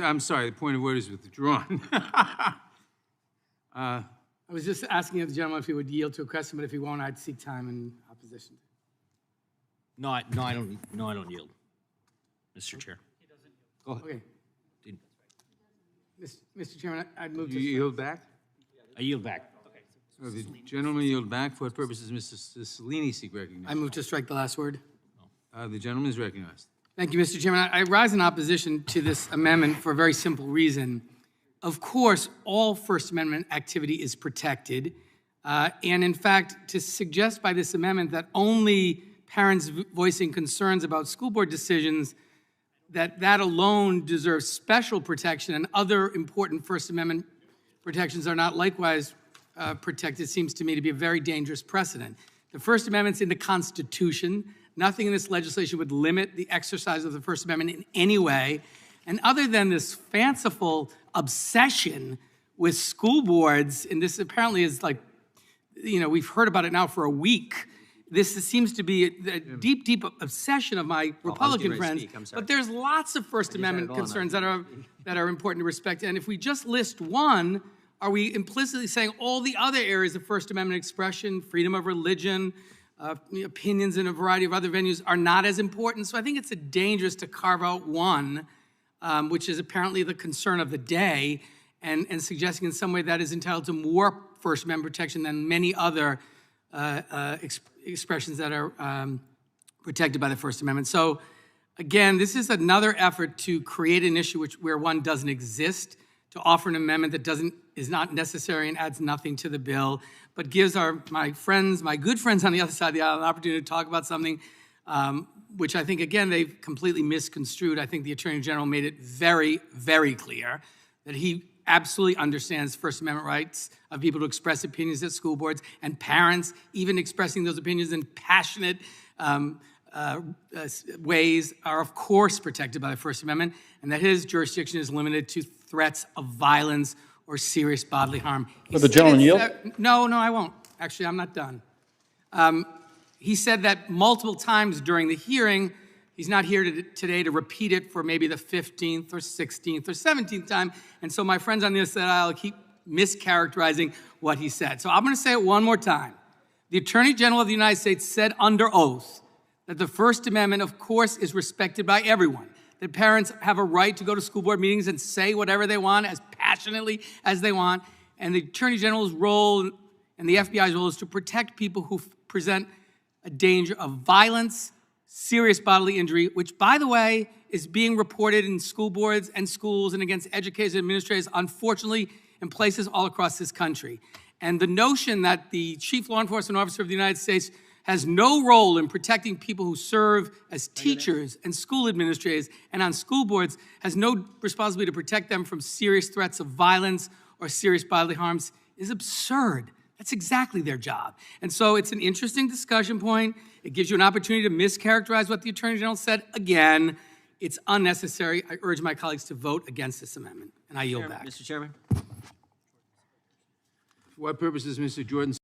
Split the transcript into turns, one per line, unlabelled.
I'm sorry, the point of order is withdrawn.
I was just asking the gentleman if he would yield to a question, but if he won't, I'd seek time in opposition.
No, I don't yield, Mr. Chair.
Okay. Mr. Chairman, I'd move
You
to...
yield back?
I yield back.
So the gentleman yield back. For what purposes, Mr. Cellini seek
I
recognition?
move to strike the last word.
The gentleman is recognized.
Thank you, Mr. Chairman. I rise in opposition to this amendment for a very simple reason. Of course, all First Amendment activity is protected. And in fact, to suggest by this amendment that only parents voicing concerns about school board decisions, that alone deserves special protection and other important First Amendment protections are not likewise protected, seems to me to be a very dangerous precedent. The First Amendment's in the Constitution. Nothing in this legislation would limit the exercise of the First Amendment in any way. And other than this fanciful obsession with school boards, and this apparently is like, you know, we've heard about it now for a week. This seems to be a deep, deep obsession of my Republican friends. But there's lots of First Amendment concerns that are important to respect. And if we just list one, are we implicitly saying all the other areas of First Amendment expression, freedom of religion, opinions in a variety of other venues are not as important? So I think it's dangerous to carve out one, which is apparently the concern of the day, and suggesting in some way that is entitled to more First Amendment protection than many other expressions that are protected by the First Amendment. So again, this is another effort to create an issue where one doesn't exist, to offer an amendment that is not necessary and adds nothing to the bill, but gives my good friends on the other side of the aisle, an opportunity to talk about something which I think, again, they've completely misconstrued. I think the Attorney General made it very, very clear that he absolutely understands First Amendment rights of people to express opinions at school boards, and parents even expressing those opinions in passionate ways are, of course, protected by the First Amendment, and that his jurisdiction is limited to threats of violence or serious bodily harm.
Will the gentleman yield?
No, I won't. Actually, I'm not done. He said that multiple times during the hearing. He's not here today to repeat it for maybe the 15th or 16th or 17th time. And so my friends on the other side of the aisle keep mischaracterizing what he said. So I'm going to say it one more time. The Attorney General of the United States said under oath that the First Amendment, of course, is respected by everyone, that parents have a right to go to school board meetings and say whatever they want as passionately as they want. And the Attorney General's role and the FBI's role is to protect people who present a danger of violence, serious bodily injury, which, by the way, is being reported in school boards and schools and against educators and administrators, unfortunately, in places all across this country. And the notion that the Chief Law Enforcement Officer of the United States has no role in protecting people who serve as teachers and school administrators and on school boards, has no responsibility to protect them from serious threats of violence or serious bodily harms, is absurd. That's exactly their job. And so it's an interesting discussion point. It gives you an opportunity to mischaracterize what the Attorney General said. Again, it's unnecessary. I urge my colleagues to vote against this amendment, and I yield back.
Mr. Chairman.
For what purposes, Mr. Jordan?